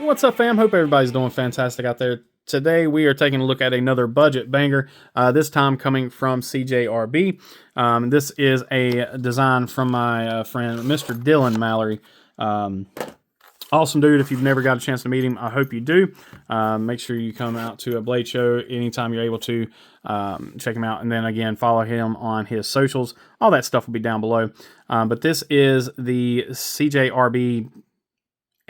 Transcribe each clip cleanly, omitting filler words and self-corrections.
What's up, fam? Hope everybody's doing fantastic out there. Today we are taking a look at another budget banger, this time coming from CJRB. This is a design from my friend Mr. Dylan Mallery. Awesome dude. If you've never got a chance to meet him, I hope you do. Make sure you come out to a blade show anytime you're able to. Check him out, and then again follow him on his socials. All that stuff will be down below. But this is the CJRB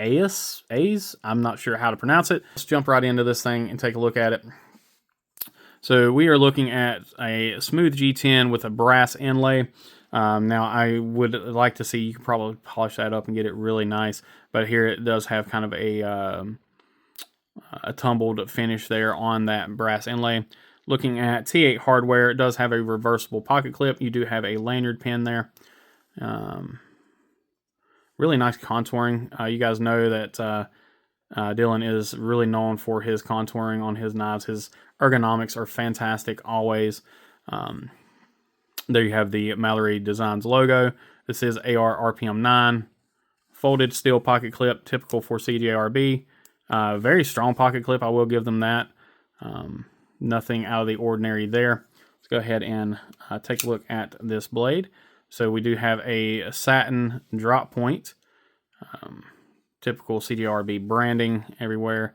Aes. I'm not sure how to pronounce it. Let's jump right into this thing and take a look at it. So we are looking at a smooth G10 with a brass inlay. Now I would like to see, you could probably polish that up and get it really nice, but here it does have kind of a tumbled finish there on that brass inlay. Looking at T8 hardware, it does have a reversible pocket clip. You do have a lanyard pin there. Really nice contouring. You guys know that Dylan is really known for his contouring on his knives. His ergonomics are fantastic always. There you have the Mallery Designs logo. This is AR RPM 9. Folded steel pocket clip, typical for CJRB. Very strong pocket clip, I will give them that. Nothing out of the ordinary there. Let's go ahead and take a look at this blade. So we do have a satin drop point, typical CJRB branding everywhere.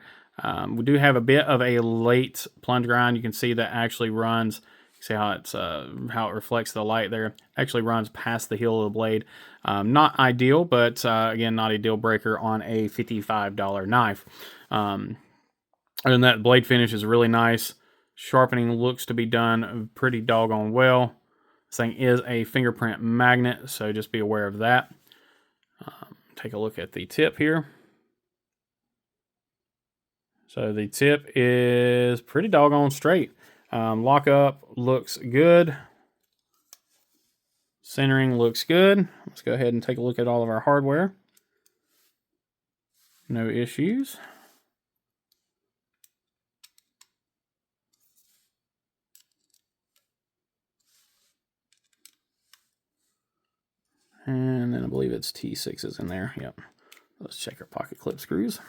We do have a bit of a late plunge grind. You can see that actually runs. See how it's how it reflects the light there. Actually runs past the heel of the blade. Not ideal, but again, not a deal breaker on a $55 knife. Other than that, blade finish is really nice. Sharpening looks to be done pretty doggone well. This thing is a fingerprint magnet, so just be aware of that. Take a look at the tip here. So the tip is pretty doggone straight. Lockup looks good. Centering looks good. Let's go ahead and take a look at all of our hardware. No issues. And then I believe it's T6s in there. Yep. Let's check our pocket clip screws.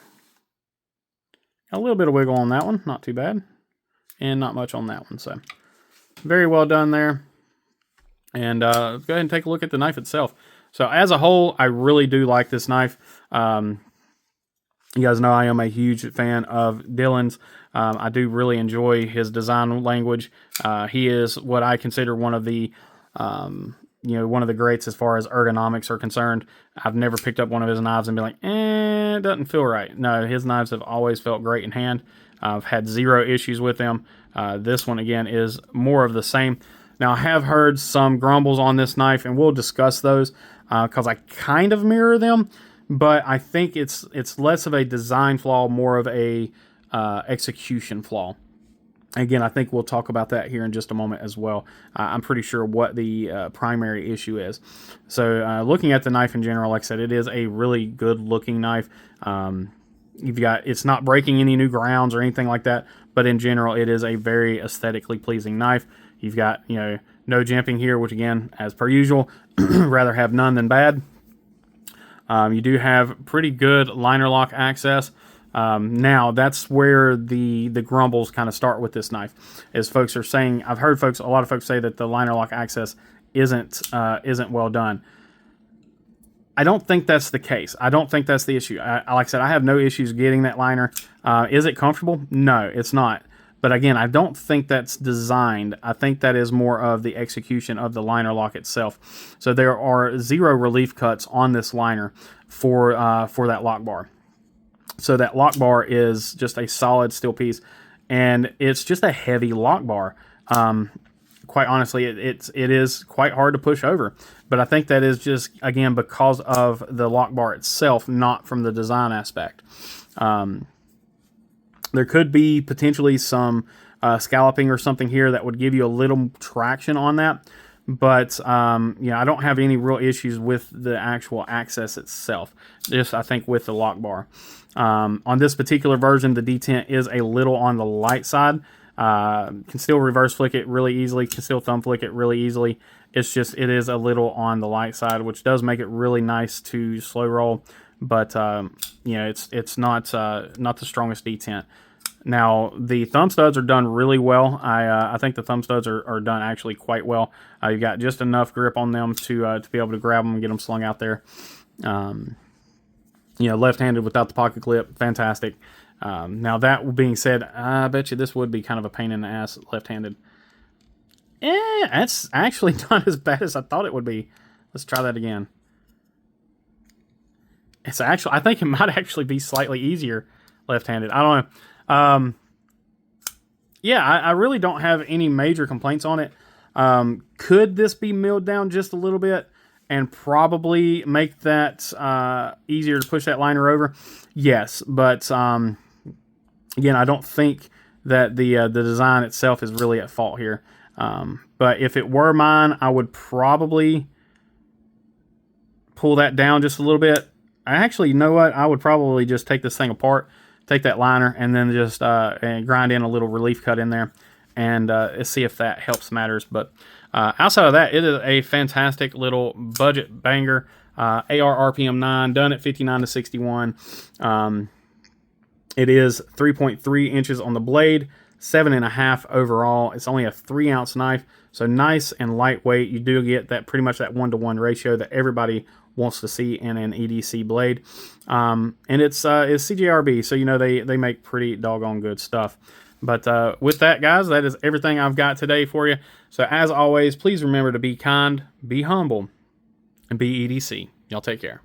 Got a little bit of wiggle on that one. Not too bad. And not much on that one. So very well done there. And let's go ahead and take a look at the knife itself. So as a whole, I really do like this knife. You guys know I am a huge fan of Dylan's. I do really enjoy his design language. He is what I consider one of the one of the greats as far as ergonomics are concerned. I've never picked up one of his knives and been like, it doesn't feel right. No, his knives have always felt great in hand. I've had zero issues with them. This one, again, is more of the same. Now, I have heard some grumbles on this knife, and we'll discuss those because I kind of mirror them, but I think it's less of a design flaw, more of a execution flaw. Again, I think we'll talk about that here in just a moment as well. I'm pretty sure what the primary issue is. So looking at the knife in general, like I said, it is a really good looking knife. It's not breaking any new grounds or anything like that, but in general, it is a very aesthetically pleasing knife. You've got, no jimping here, which again, as per usual, rather have none than bad. You do have pretty good liner lock access. Now that's where the grumbles kind of start with this knife, as folks are saying. I've heard a lot of folks say that the liner lock access isn't well done. I don't think that's the case. I don't think that's the issue. Like I said, I have no issues getting that liner. Is it comfortable? No, it's not. But again, I don't think that's designed. I think that is more of the execution of the liner lock itself. So there are 0 relief cuts on this liner for that lock bar. So that lock bar is just a solid steel piece, and it's just a heavy lock bar. Quite honestly, it is quite hard to push over. But I think that is just, again, because of the lock bar itself, not from the design aspect. There could be potentially some scalloping or something here that would give you a little traction on that. But, I don't have any real issues with the actual access itself. Just, I think, with the lock bar. On this particular version, the detent is a little on the light side. Can still reverse flick it really easily. Can still thumb flick it really easily. It's just, it is a little on the light side, which does make it really nice to slow roll. but you know, it's not the strongest detent. Now the thumb studs are done really well. I think the thumb studs are done actually quite well. You've got just enough grip on them to be able to grab them and get them slung out there. You know, left-handed without the pocket clip, fantastic. Now that being said, I bet you this would be kind of a pain in the ass left-handed. That's actually not as bad as I thought it would be. Let's try that again. It's actually, I think it might actually be slightly easier left-handed. I don't know. Yeah, I really don't have any major complaints on it. Could this be milled down just a little bit and probably make that easier to push that liner over? Yes, but again, I don't think that the design itself is really at fault here. But if it were mine, I would probably pull that down just a little bit. Actually, you know what? I would probably just take this thing apart, take that liner, and then just and grind in a little relief cut in there, and see if that helps matters. But outside of that, it is a fantastic little budget banger. AR RPM 9, done at 59 to 61. It is 3.3 inches on the blade, 7.5 overall. It's only a 3-ounce knife, so nice and lightweight. You do get that pretty much that 1-to-1 ratio that everybody wants to see in an EDC blade. And it's CJRB, so you know they make pretty doggone good stuff. But with that, guys, that is everything I've got today for you. So as always, please remember to be kind, be humble, and be EDC. Y'all take care.